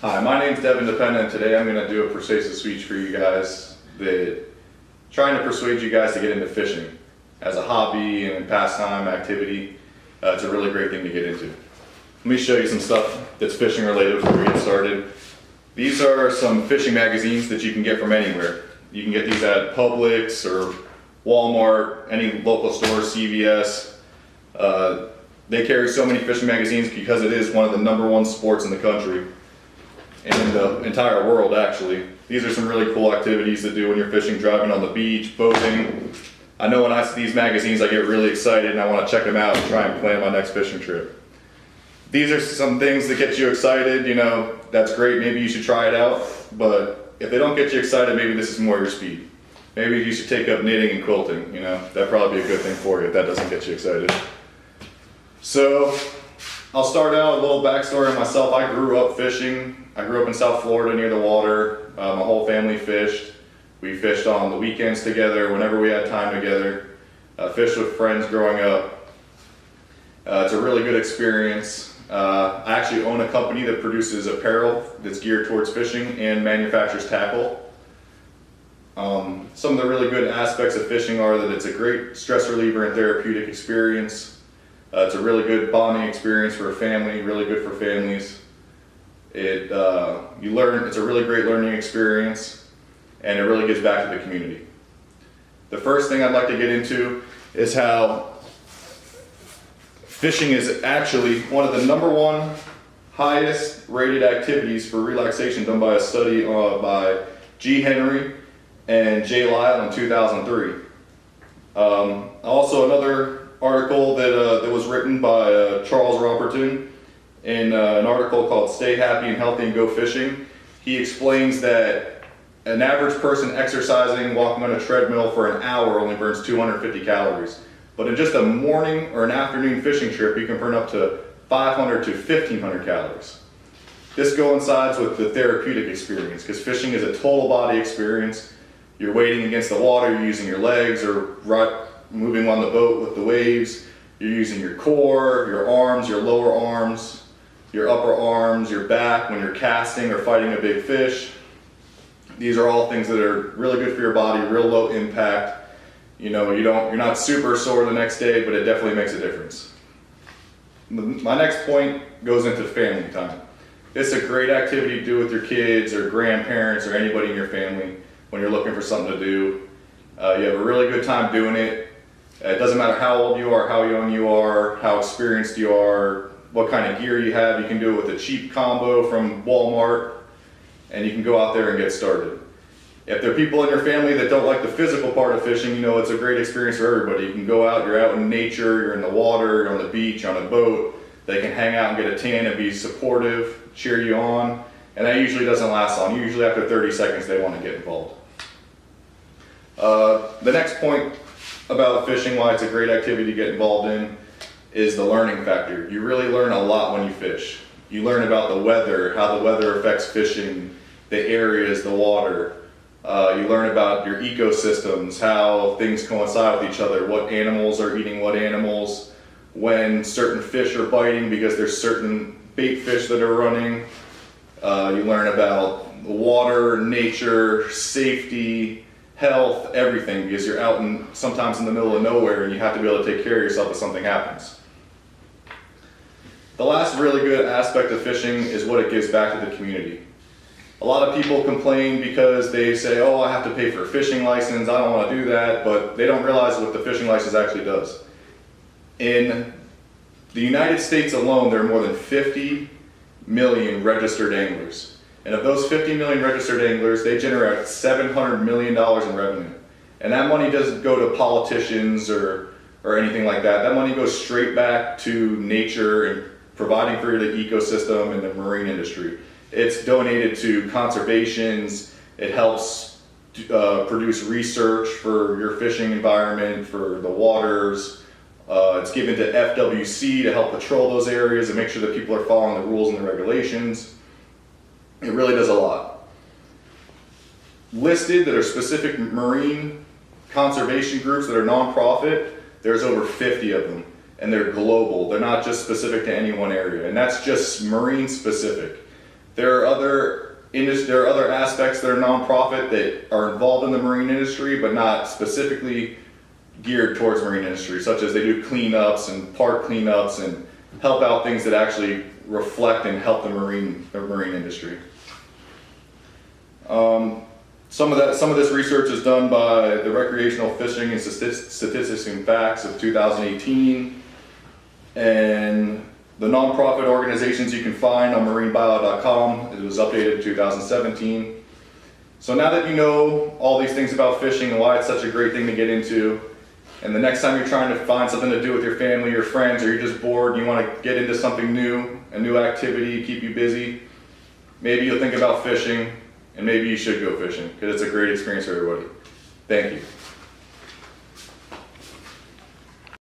Hi, my name's dapena, and today I'm going to do a persuasive speech for you guys that trying to persuade you guys to get into fishing as a hobby and pastime activity. It's a really great thing to get into. Let me show you some stuff that's fishing related before we get started. These are some fishing magazines that you can get from anywhere. You can get these at Publix or Walmart, any local store, CVS. They carry so many fishing magazines because it is one of the #1 sports in the country and in the entire world, actually. These are some really cool activities to do when you're fishing, driving on the beach, boating. I know when I see these magazines I get really excited and I want to check them out and try and plan my next fishing trip. These are some things that get you excited, you know, that's great, maybe you should try it out, but if they don't get you excited, maybe this is more your speed. Maybe you should take up knitting and quilting, you know, that'd probably be a good thing for you if that doesn't get you excited. So, I'll start out a little backstory on myself. I grew up fishing. I grew up in South Florida near the water. My whole family fished. We fished on the weekends together, whenever we had time together. Fished with friends growing up. It's a really good experience. I actually own a company that produces apparel that's geared towards fishing and manufactures tackle. Some of the really good aspects of fishing are that it's a great stress reliever and therapeutic experience. It's a really good bonding experience for a family, really good for families. It's a really great learning experience, and it really gives back to the community. The first thing I'd like to get into is how fishing is actually one of the #1 highest rated activities for relaxation done by a study by G. Henry and J. Lyle in 2003. Also another article that was written by Charles Robertson in an article called Stay Happy and Healthy and Go Fishing. He explains that an average person exercising, walking on a treadmill for an hour only burns 250 calories. But in just a morning or an afternoon fishing trip, you can burn up to 500 to 1,500 calories. This coincides with the therapeutic experience because fishing is a total body experience. You're wading against the water, you're using your legs or moving on the boat with the waves. You're using your core, your arms, your lower arms, your upper arms, your back when you're casting or fighting a big fish. These are all things that are really good for your body, real low impact. You know, you're not super sore the next day, but it definitely makes a difference. My next point goes into family time. It's a great activity to do with your kids or grandparents or anybody in your family when you're looking for something to do. You have a really good time doing it. It doesn't matter how old you are, how young you are, how experienced you are, what kind of gear you have. You can do it with a cheap combo from Walmart, and you can go out there and get started. If there are people in your family that don't like the physical part of fishing, you know, it's a great experience for everybody. You can go out, you're out in nature, you're in the water, you're on the beach, on a boat. They can hang out and get a tan and be supportive, cheer you on, and that usually doesn't last long. Usually after 30 seconds they want to get involved. The next point about fishing, why it's a great activity to get involved in, is the learning factor. You really learn a lot when you fish. You learn about the weather, how the weather affects fishing, the areas, the water. You learn about your ecosystems, how things coincide with each other, what animals are eating what animals, when certain fish are biting because there's certain bait fish that are running. You learn about water, nature, safety, health, everything, because you're out sometimes in the middle of nowhere and you have to be able to take care of yourself if something happens. The last really good aspect of fishing is what it gives back to the community. A lot of people complain because they say, oh, I have to pay for a fishing license, I don't want to do that, but they don't realize what the fishing license actually does. In the United States alone, there are more than 50 million registered anglers. And of those 50 million registered anglers, they generate $700 million in revenue. And that money doesn't go to politicians or anything like that. That money goes straight back to nature and providing for the ecosystem and the marine industry. It's donated to conservations. It helps produce research for your fishing environment, for the waters. It's given to FWC to help patrol those areas and make sure that people are following the rules and the regulations. It really does a lot. Listed that are specific marine conservation groups that are nonprofit, there's over 50 of them, and they're global. They're not just specific to any one area, and that's just marine specific. There are other aspects that are nonprofit that are involved in the marine industry, but not specifically geared towards marine industry, such as they do cleanups and park cleanups and help out things that actually reflect and help the marine industry. Some of this research is done by the Recreational Fishing and Statistics and Facts of 2018, and the nonprofit organizations you can find on marinebio.com. It was updated in 2017. So now that you know all these things about fishing and why it's such a great thing to get into, and the next time you're trying to find something to do with your family or friends, or you're just bored and you want to get into something new, a new activity, keep you busy, maybe you'll think about fishing, and maybe you should go fishing, because it's a great experience for everybody. Thank you.